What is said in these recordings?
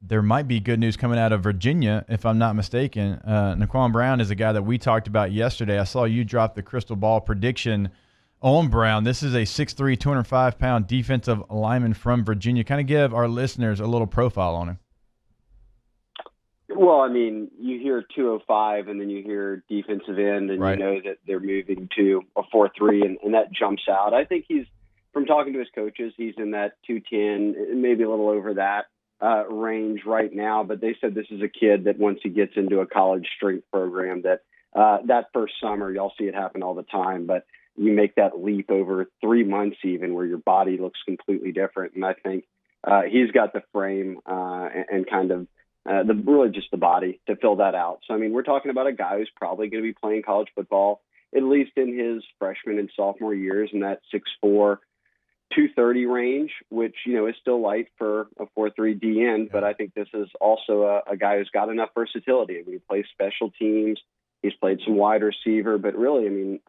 there might be good news coming out of Virginia, if I'm not mistaken. Naquan Brown is a guy that we talked about yesterday. I saw you drop the crystal ball prediction on Brown. This is a 6'3", 205-pound defensive lineman from Virginia. Kind of give our listeners a little profile on him. Well, I mean, you hear 205 and then you hear defensive end and Right. you know that they're moving to a 4-3 and that jumps out. I think from talking to his coaches, he's in that 210, maybe a little over that range right now. But they said this is a kid that once he gets into a college strength program that first summer, y'all see it happen all the time, but you make that leap over 3 months even where your body looks completely different. And I think he's got the frame and kind of really just the body to fill that out. So, I mean, we're talking about a guy who's probably going to be playing college football, at least in his freshman and sophomore years, in that 6'4", 230 range, which, is still light for a 4-3 D end. But I think this is also a guy who's got enough versatility. I mean, he plays special teams. He's played some wide receiver, but really, I mean,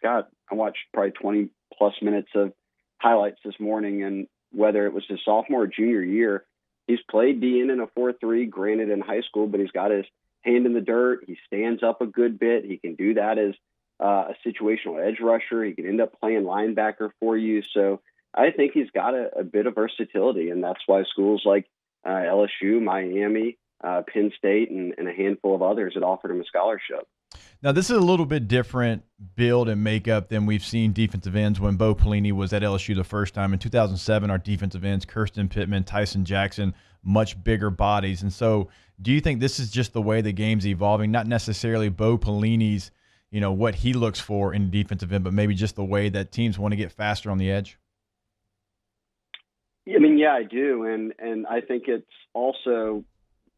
I watched probably 20 plus minutes of highlights this morning, and whether it was his sophomore or junior year, he's played DN in a 4-3, granted in high school, but he's got his hand in the dirt. He stands up a good bit. He can do that as a situational edge rusher. He can end up playing linebacker for you. So I think he's got a bit of versatility, and that's why schools like LSU, Miami, Penn State, and a handful of others had offered him a scholarship. Now, this is a little bit different build and makeup than we've seen defensive ends when Bo Pelini was at LSU the first time. In 2007, our defensive ends, Kirsten Pittman, Tyson Jackson, much bigger bodies. And so do you think this is just the way the game's evolving, not necessarily Bo Pelini's, what he looks for in defensive end, but maybe just the way that teams want to get faster on the edge? I mean, yeah, I do. And I think it's also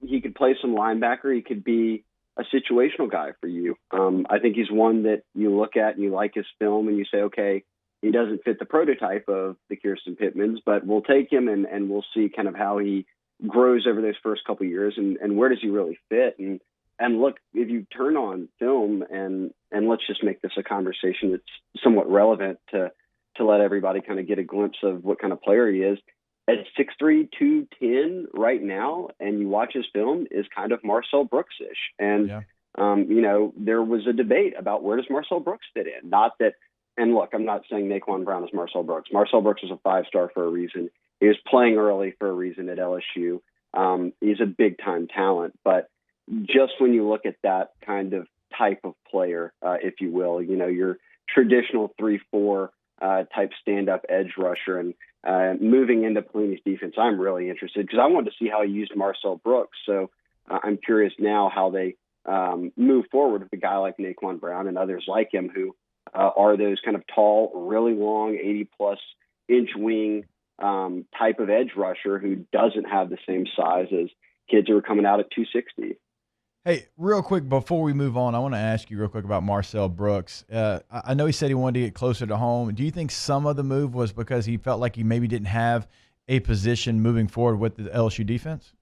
he could play some linebacker. He could be a situational guy for you. I think he's one that you look at and you like his film and you say, okay, he doesn't fit the prototype of the Kirsten Pittmans, but we'll take him and we'll see kind of how he grows over those first couple of years and where does he really fit. And look, if you turn on film and let's just make this a conversation that's somewhat relevant to let everybody kind of get a glimpse of what kind of player he is. At 6'3", 210 right now, and you watch his film, is kind of Marcel Brooks-ish. And, there was a debate about where does Marcel Brooks fit in. Not that, and look, I'm not saying Naquan Brown is Marcel Brooks. Marcel Brooks was a 5-star for a reason. He was playing early for a reason at LSU. He's a big-time talent. But just when you look at that kind of type of player, if you will, your traditional 3-4 type stand-up edge rusher and moving into Pelini's defense, I'm really interested because I wanted to see how he used Marcel Brooks. So I'm curious now how they move forward with a guy like Naquan Brown and others like him who are those kind of tall, really long, 80-plus inch wing type of edge rusher who doesn't have the same size as kids who are coming out at 260. Hey, real quick, before we move on, I want to ask you real quick about Marcel Brooks. I know he said he wanted to get closer to home. Do you think some of the move was because he felt like he maybe didn't have a position moving forward with the LSU defense?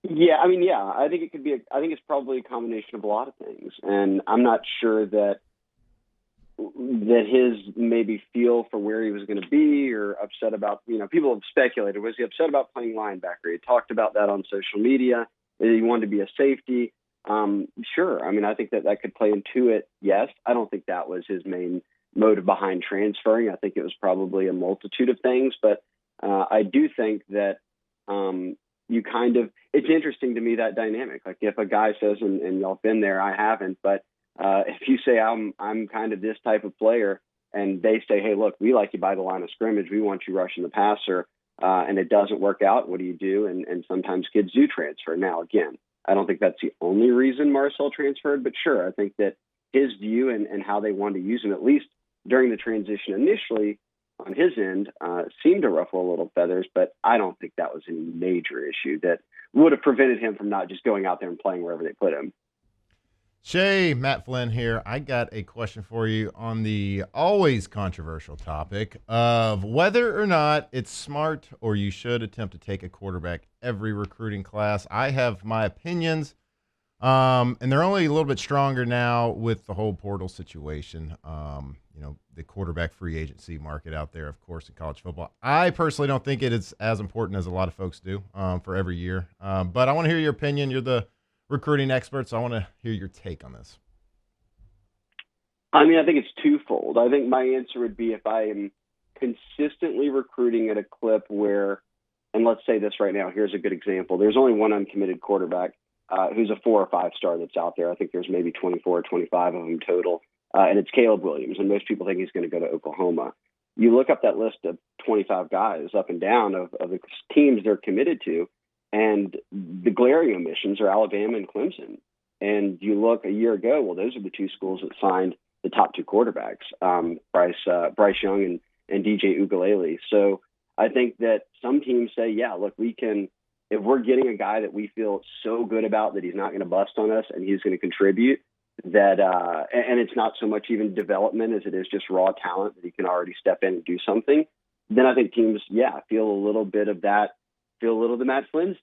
Yeah, I mean, yeah, I think it could be. I think it's probably a combination of a lot of things, and I'm not sure that his maybe feel for where he was going to be or upset about. People have speculated. Was he upset about playing linebacker? He talked about that on social media. He wanted to be a safety. Sure. I mean, I think that could play into it. Yes. I don't think that was his main motive behind transferring. I think it was probably a multitude of things, but I do think that it's interesting to me, that dynamic. Like if a guy says, and y'all have been there, I haven't, but if you say I'm kind of this type of player and they say, hey, look, we like you by the line of scrimmage. We want you rushing the passer. And it doesn't work out, what do you do? And sometimes kids do transfer. Now, again, I don't think that's the only reason Marcel transferred, but sure, I think that his view and how they wanted to use him, at least during the transition initially on his end, seemed to ruffle a little feathers, but I don't think that was any major issue that would have prevented him from not just going out there and playing wherever they put him. Shay, Matt Flynn here. I got a question for you on the always controversial topic of whether or not it's smart or you should attempt to take a quarterback every recruiting class. I have my opinions, and they're only a little bit stronger now with the whole portal situation. the quarterback free agency market out there, of course, in college football. I personally don't think it is as important as a lot of folks do for every year. But I want to hear your opinion. You're the recruiting expert, so I want to hear your take on this. I mean, I think it's twofold. I think my answer would be if I am consistently recruiting at a clip where, and let's say this right now, here's a good example. There's only one uncommitted quarterback who's a 4 or 5 star that's out there. I think there's maybe 24 or 25 of them total. And it's Caleb Williams. And most people think he's going to go to Oklahoma. You look up that list of 25 guys up and down of the teams they're committed to, and the glaring omissions are Alabama and Clemson. And you look a year ago, well, those are the 2 schools that signed the top 2 quarterbacks, Bryce Young and DJ Ugalele. So I think that some teams say, yeah, look, we can, if we're getting a guy that we feel so good about that he's not going to bust on us and he's going to contribute, that and it's not so much even development as it is just raw talent that he can already step in and do something, then I think teams, feel a little bit of that, feel a little of the Matt Flynn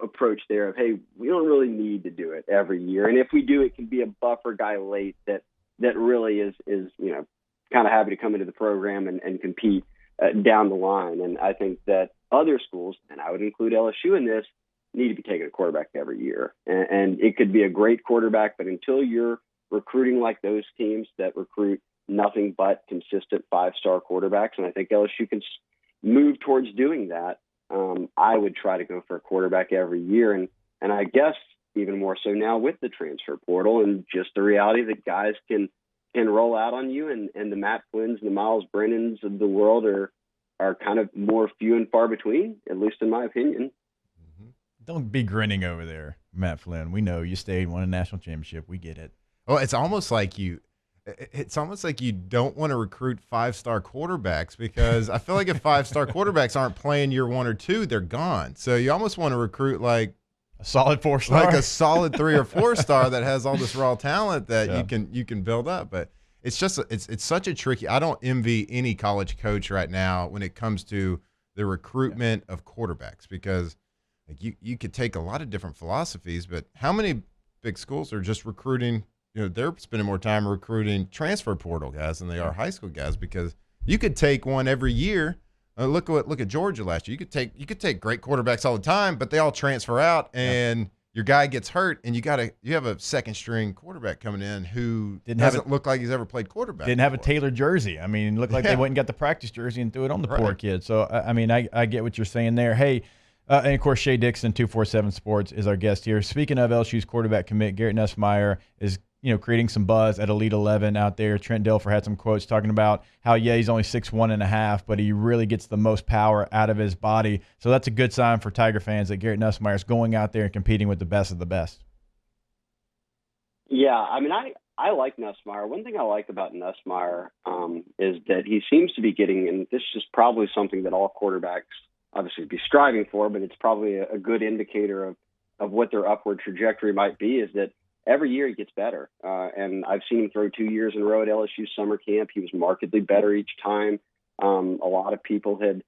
approach there of, hey, we don't really need to do it every year. And if we do, it can be a buffer guy late that really is kind of happy to come into the program and compete down the line. And I think that other schools, and I would include LSU in this, need to be taking a quarterback every year. And it could be a great quarterback, but until you're recruiting like those teams that recruit nothing but consistent 5-star quarterbacks, and I think LSU can move towards doing that, I would try to go for a quarterback every year. And I guess even more so now with the transfer portal and just the reality that guys can roll out on you, and the Matt Flynn's and the Miles Brennans of the world are kind of more few and far between, at least in my opinion. Don't be grinning over there, Matt Flynn. We know you stayed, won a national championship. We get it. Well, it's almost like you don't want to recruit 5-star quarterbacks, because I feel like if 5-star quarterbacks aren't playing year 1 or 2, they're gone. So you almost want to recruit like a solid 4-star, like a solid 3 or 4-star that has all this raw talent that you can build up. But it's just it's such a tricky. I don't envy any college coach right now when it comes to the recruitment of quarterbacks, because like you could take a lot of different philosophies, but how many big schools are just recruiting? They're spending more time recruiting transfer portal guys than they are high school guys, because you could take one every year. Look at Georgia last year. You could take great quarterbacks all the time, but they all transfer out, and your guy gets hurt, and you have a second string quarterback coming in who doesn't look like he's ever played quarterback. Didn't have a tailored jersey. I mean, it looked like they went and got the practice jersey and threw it on the poor kid. So I mean, I get what you're saying there. Hey. And, of course, Shea Dixon, 247 Sports, is our guest here. Speaking of LSU's quarterback commit, Garrett Nussmeieer is creating some buzz at Elite 11 out there. Trent Dilfer had some quotes talking about how, he's only 6'1.5", but he really gets the most power out of his body. So that's a good sign for Tiger fans that Garrett Nussmeieer is going out there and competing with the best of the best. Yeah, I mean, I like Nussmeier. One thing I like about Nussmeier is that he seems to be getting, and this is probably something that all quarterbacks obviously be striving for, but it's probably a good indicator of what their upward trajectory might be, is that every year he gets better. And I've seen him throw 2 years in a row at LSU summer camp. He was markedly better each time. A lot of people had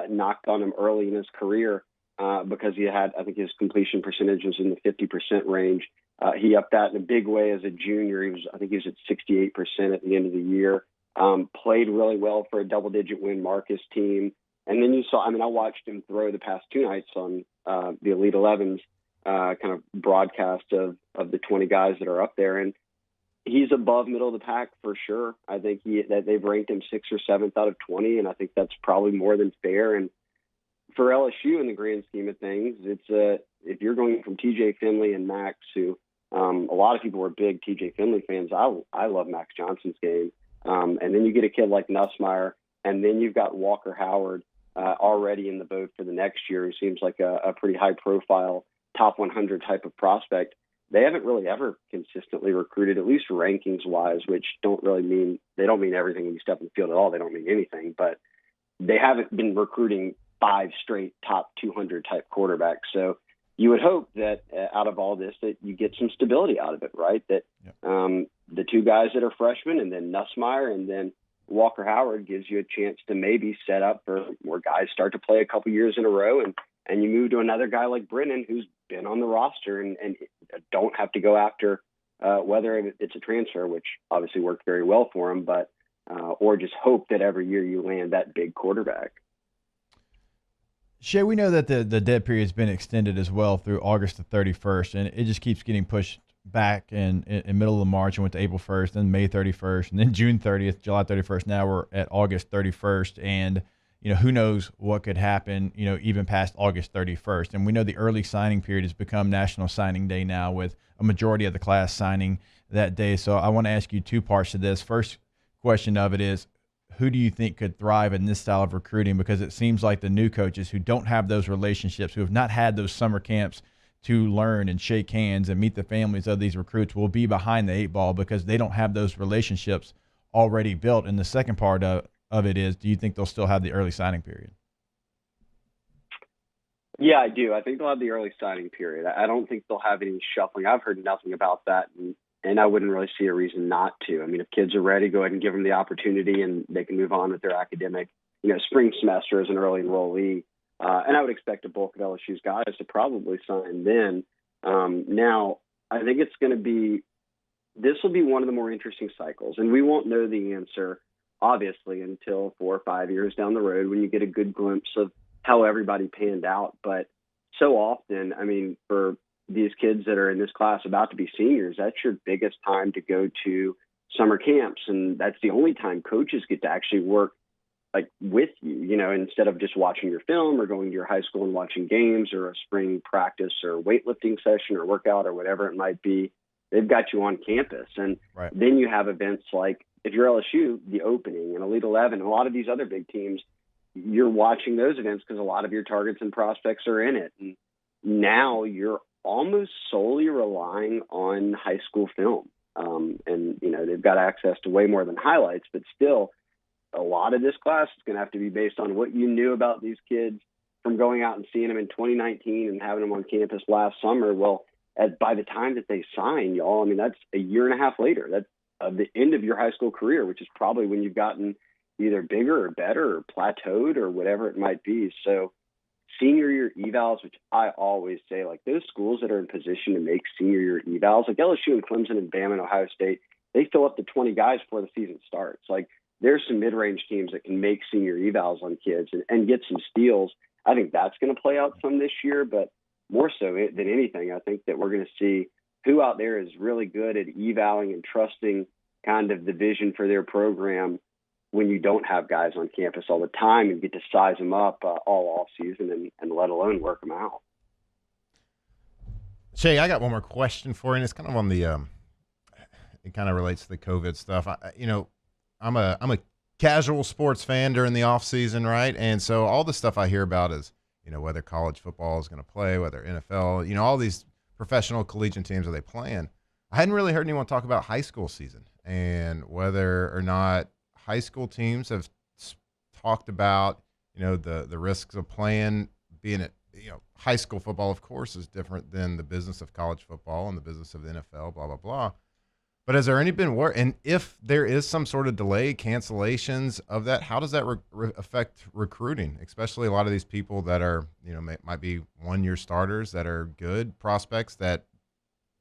knocked on him early in his career because he had, I think his completion percentage was in the 50% range. He upped that in a big way as a junior. I think he was at 68% at the end of the year. Played really well for a double-digit win Marcus team. And then I watched him throw the past 2 nights on the Elite 11's kind of broadcast of the 20 guys that are up there. And he's above middle of the pack for sure. I think that they've ranked him 6th or 7th out of 20. And I think that's probably more than fair. And for LSU in the grand scheme of things, it's if you're going from TJ Finley and Max, who a lot of people were big TJ Finley fans. I love Max Johnson's game. And then you get a kid like Nussmeier, and then you've got Walker Howard already in the boat for the next year, who seems like a pretty high-profile top 100 type of prospect. They haven't really ever consistently recruited, at least rankings-wise, which don't mean everything when you step in the field at all. They don't mean anything, but they haven't been recruiting 5 straight top 200 type quarterbacks. So you would hope that out of all this that you get some stability out of it, right? That the 2 guys that are freshmen, and then Nussmeier, and then Walker Howard gives you a chance to maybe set up for where guys start to play a couple years in a row, and you move to another guy like Brennan, who's been on the roster and don't have to go after whether it's a transfer, which obviously worked very well for him. But or just hope that every year you land that big quarterback. Shea, we know that the dead period has been extended as well through August the 31st, and it just keeps getting pushed back in middle of March and went to April 1st, then May 31st, and then June 30th, July 31st. Now we're at August 31st, and who knows what could happen, even past August 31st. And we know the early signing period has become National Signing Day now, with a majority of the class signing that day. So I want to ask you two parts to this. First question of it is, who do you think could thrive in this style of recruiting? Because it seems like the new coaches who don't have those relationships, who have not had those summer camps to learn and shake hands and meet the families of these recruits, will be behind the eight ball because they don't have those relationships already built. And the second part of it is, do you think they'll still have the early signing period? Yeah, I do. I think they'll have the early signing period. I don't think they'll have any shuffling. I've heard nothing about that, and I wouldn't really see a reason not to. I mean, if kids are ready, go ahead and give them the opportunity, and they can move on with their academic, spring semester as an early enrollee. And I would expect a bulk of LSU's guys to probably sign then. Now, I think this will be one of the more interesting cycles, and we won't know the answer, obviously, until 4 or 5 years down the road when you get a good glimpse of how everybody panned out. But so often, I mean, for these kids that are in this class about to be seniors, that's your biggest time to go to summer camps. And that's the only time coaches get to actually work with you, instead of just watching your film or going to your high school and watching games or a spring practice or weightlifting session or workout or whatever it might be. They've got you on campus. And right. Then you have events like, if you're LSU, the opening and Elite 11, a lot of these other big teams, you're watching those events because a lot of your targets and prospects are in it. And now you're almost solely relying on high school film. And they've got access to way more than highlights, but still a lot of this class is going to have to be based on what you knew about these kids from going out and seeing them in 2019 and having them on campus last summer. Well, by the time that they sign, y'all, I mean, that's a year and a half later. That's the end of your high school career, which is probably when you've gotten either bigger or better or plateaued or whatever it might be. So senior year evals, which I always say, those schools that are in position to make senior year evals, like LSU and Clemson and Bama and Ohio State, they fill up to 20 guys before the season starts. There's some mid-range teams that can make senior evals on kids and get some steals. I think that's going to play out some this year, but more so than anything, I think that we're going to see who out there is really good at evaling and trusting kind of the vision for their program when you don't have guys on campus all the time and get to size them up all off season and let alone work them out. Shea, I got one more question for you, and it's kind of on the it kind of relates to the COVID stuff. I'm a casual sports fan during the off season, right? And so all the stuff I hear about is, whether college football is going to play, whether NFL, all these professional collegiate teams, are they playing? I hadn't really heard anyone talk about high school season and whether or not high school teams have talked about, the risks of playing, being at, high school football, of course, is different than the business of college football and the business of the NFL, blah, blah, blah. But has there any been work? And if there is some sort of delay, cancellations of that, how does that affect recruiting? Especially a lot of these people that are, might be 1-year starters that are good prospects that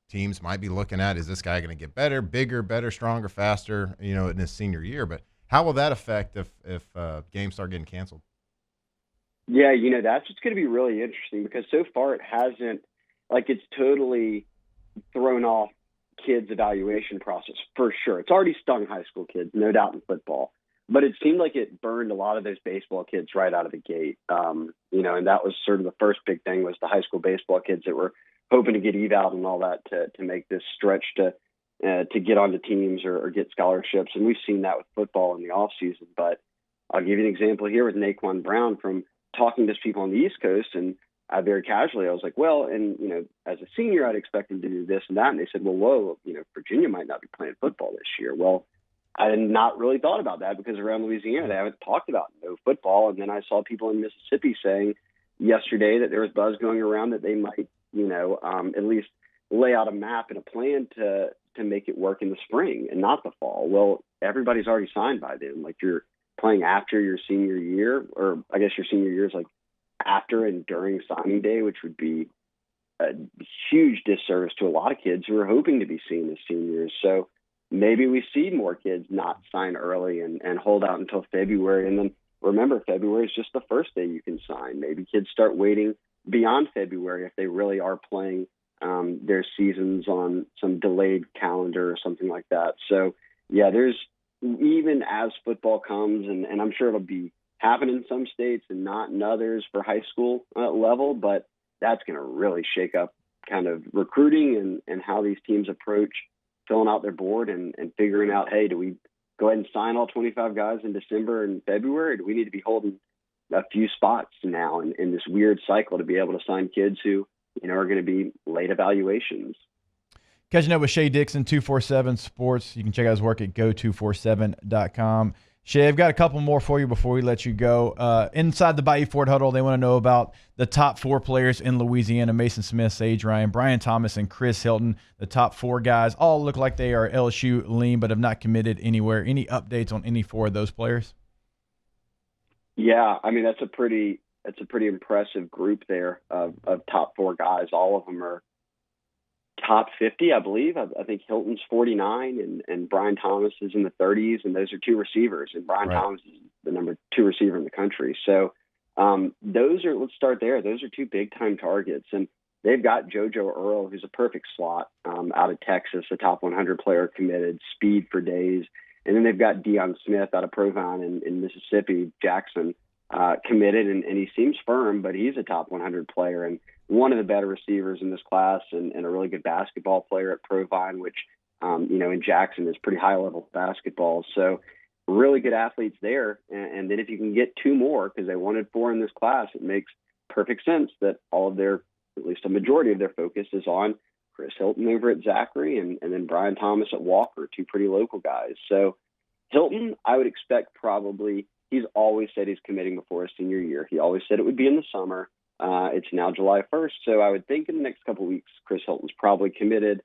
teams might be looking at. Is this guy going to get better, bigger, better, stronger, faster, in his senior year? But how will that affect if games start getting canceled? Yeah, that's what's going to be really interesting because so far it hasn't, it's totally thrown off kids' evaluation process for sure. It's already stung high school kids, no doubt, in football. But it seemed like it burned a lot of those baseball kids right out of the gate. And that was sort of the first big thing was the high school baseball kids that were hoping to get eval and all that to make this stretch to get onto teams or get scholarships. And we've seen that with football in the off season. But I'll give you an example here with Naquan Brown from talking to people on the East Coast. And I very casually, I was like, well, and, as a senior, I'd expect him to do this and that. And they said, well, whoa, Virginia might not be playing football this year. Well, I had not really thought about that because around Louisiana, they haven't talked about no football. And then I saw people in Mississippi saying yesterday that there was buzz going around that they might, at least lay out a map and a plan to make it work in the spring and not the fall. Well, everybody's already signed by then. You're playing after your senior year, or I guess your senior year is after and during signing day, which would be a huge disservice to a lot of kids who are hoping to be seen as seniors. So maybe we see more kids not sign early and hold out until February. And then remember, February is just the first day you can sign. Maybe kids start waiting beyond February if they really are playing their seasons on some delayed calendar or something like that. So, yeah, there's even as football comes, and I'm sure it'll be happening in some states and not in others for high school level, but that's going to really shake up kind of recruiting and how these teams approach filling out their board and figuring out, hey, do we go ahead and sign all 25 guys in December and February? Or do we need to be holding a few spots now in this weird cycle to be able to sign kids who, are going to be late evaluations? Catching up with Shea Dixon, 247 Sports. You can check out his work at go247.com. Shea, I've got a couple more for you before we let you go. Inside the Bayou Ford Huddle, they want to know about the top 4 players in Louisiana: Mason Smith, Sage Ryan, Brian Thomas, and Chris Hilton. The top 4 guys all look like they are LSU lean but have not committed anywhere. Any updates on any 4 of those players? Yeah, I mean, that's a pretty impressive group there of top 4 guys. All of them are top 50, I believe. I think Hilton's 49 and Brian Thomas is in the 30s, and those are 2 receivers. And Brian Thomas is the number 2 receiver in the country. So let's start there. Those are 2 big-time targets. And they've got JoJo Earl, who's a perfect slot out of Texas, a top 100 player committed, speed for days. And then they've got Deion Smith out of Provine in Mississippi, Jackson, committed, and he seems firm, but he's a top 100 player and one of the better receivers in this class and a really good basketball player at Provine, which, in Jackson is pretty high-level basketball. So really good athletes there. And then if you can get 2 more, because they wanted 4 in this class, it makes perfect sense that all of their, at least a majority of their focus is on Chris Hilton over at Zachary and then Brian Thomas at Walker, 2 pretty local guys. So Hilton, I would expect he's always said he's committing before his senior year. He always said it would be in the summer. It's now July 1st, so I would think in the next couple of weeks, Chris Hilton's probably committed,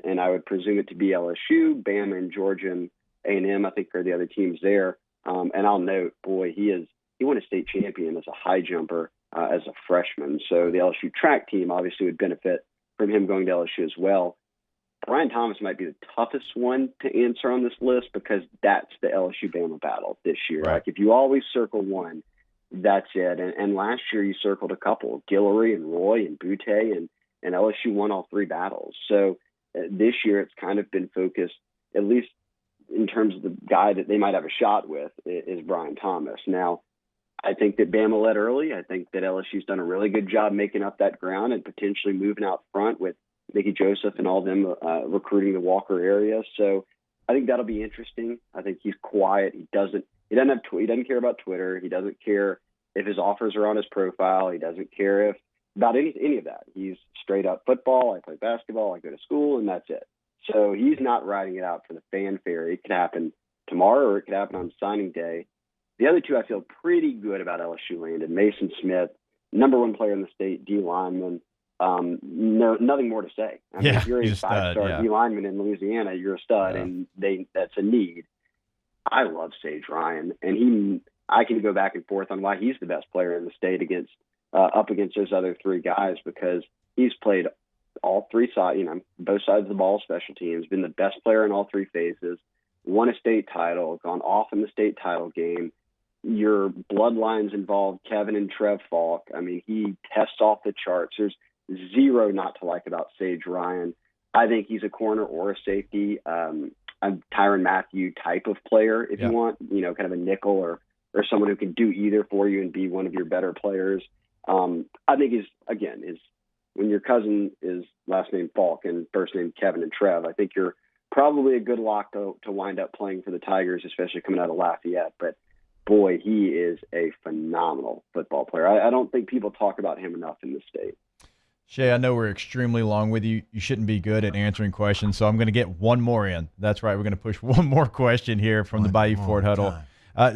and I would presume it to be LSU, Bama, and Georgia, and A&M, I think, are the other teams there. And I'll note, boy, he won a state champion as a high jumper as a freshman, so the LSU track team obviously would benefit from him going to LSU as well. Brian Thomas might be the toughest one to answer on this list because that's the LSU-Bama battle this year. Right. Like, if you always circle one, that's it. And last year you circled a couple, Guillory and Roy and Butte, and LSU won all 3 battles. So this year it's kind of been focused, at least in terms of the guy that they might have a shot with, is Brian Thomas. Now, I think that Bama led early. I think that LSU's done a really good job making up that ground and potentially moving out front with Mickey Joseph and all them recruiting the Walker area. So I think that'll be interesting. I think he's quiet. He doesn't care about Twitter. He doesn't care if his offers are on his profile. He doesn't care about any of that. He's straight up football. I play basketball. I go to school, and that's it. So he's not riding it out for the fanfare. It could happen tomorrow or it could happen on signing day. The other 2 I feel pretty good about LSU landed. Mason Smith, number 1 player in the state, D lineman. Nothing more to say. I mean, if you're a 5-star D lineman in Louisiana, you're a stud, and that's a need. I love Sage Ryan, and I can go back and forth on why he's the best player in the state up against those other 3 guys, because he's played all 3 sides, both sides of the ball, special teams, been the best player in all 3 phases, won a state title, gone off in the state title game. Your bloodlines involved Kevin and Trev Falk. I mean, he tests off the charts. There's zero not to like about Sage Ryan. I think he's a corner or a safety, a Tyrann Mathieu type of player, if you want, kind of a nickel or someone who can do either for you and be one of your better players. I think when your cousin is last name Falk and first name Kevin and Trev, I think you're probably a good lock to wind up playing for the Tigers, especially coming out of Lafayette. But boy, he is a phenomenal football player. I don't think people talk about him enough in the state. Shea, I know we're extremely long with you. You shouldn't be good at answering questions, so I'm going to get one more in. That's right. We're going to push one more question here from the Bayou Ford Huddle.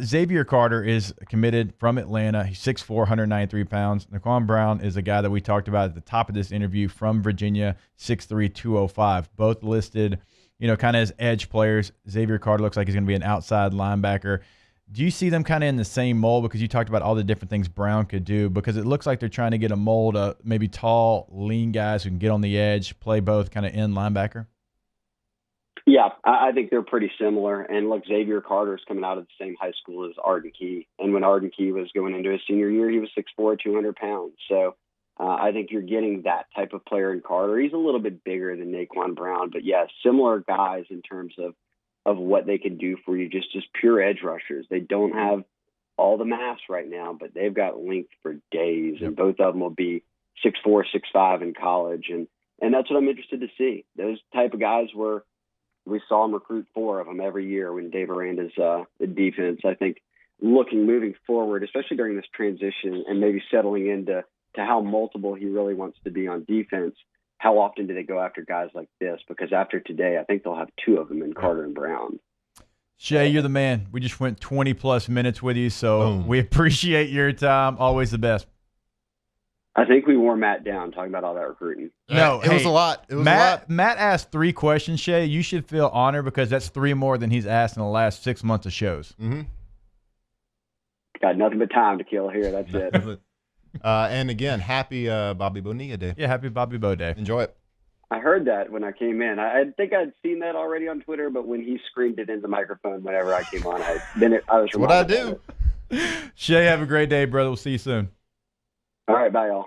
Xavier Carter is committed from Atlanta. He's 6'4", 193 pounds. Naquan Brown is a guy that we talked about at the top of this interview from Virginia, 6'3", 205. Both listed, kind of as edge players. Xavier Carter looks like he's going to be an outside linebacker. Do you see them kind of in the same mold, because you talked about all the different things Brown could do, because it looks like they're trying to get a mold of maybe tall, lean guys who can get on the edge, play both kind of end linebacker? Yeah, I think they're pretty similar. And look, Xavier Carter is coming out of the same high school as Arden Key. And when Arden Key was going into his senior year, he was 6'4", 200 pounds. So I think you're getting that type of player in Carter. He's a little bit bigger than Naquan Brown, but yeah, similar guys in terms of what they can do for you, just pure edge rushers. They don't have all the mass right now, but they've got length for days, and both of them will be 6'4", 6'5" in college. And that's what I'm interested to see. Those type of guys we saw him recruit 4 of them every year when Dave Aranda's the defense. I think moving forward, especially during this transition and maybe settling into how multiple he really wants to be on defense, how often do they go after guys like this? Because after today, I think they'll have 2 of them in Carter and Brown. Shea, you're the man. We just went 20-plus minutes with you, so we appreciate your time. Always the best. I think we wore Matt down talking about all that recruiting. No, it was a lot. It was Matt, a lot. Matt asked 3 questions, Shea. You should feel honored because that's 3 more than he's asked in the last 6 months of shows. Mm-hmm. Got nothing but time to kill here. That's it. And again, happy Bobby Bonilla Day. Yeah, happy Bobby Bo Day. Enjoy it. I heard that when I came in. I think I'd seen that already on Twitter, but when he screamed it in the microphone whenever I came on, I was That's what I reminded of do. it. Shea, have a great day, brother. We'll see you soon. All right, bye, y'all.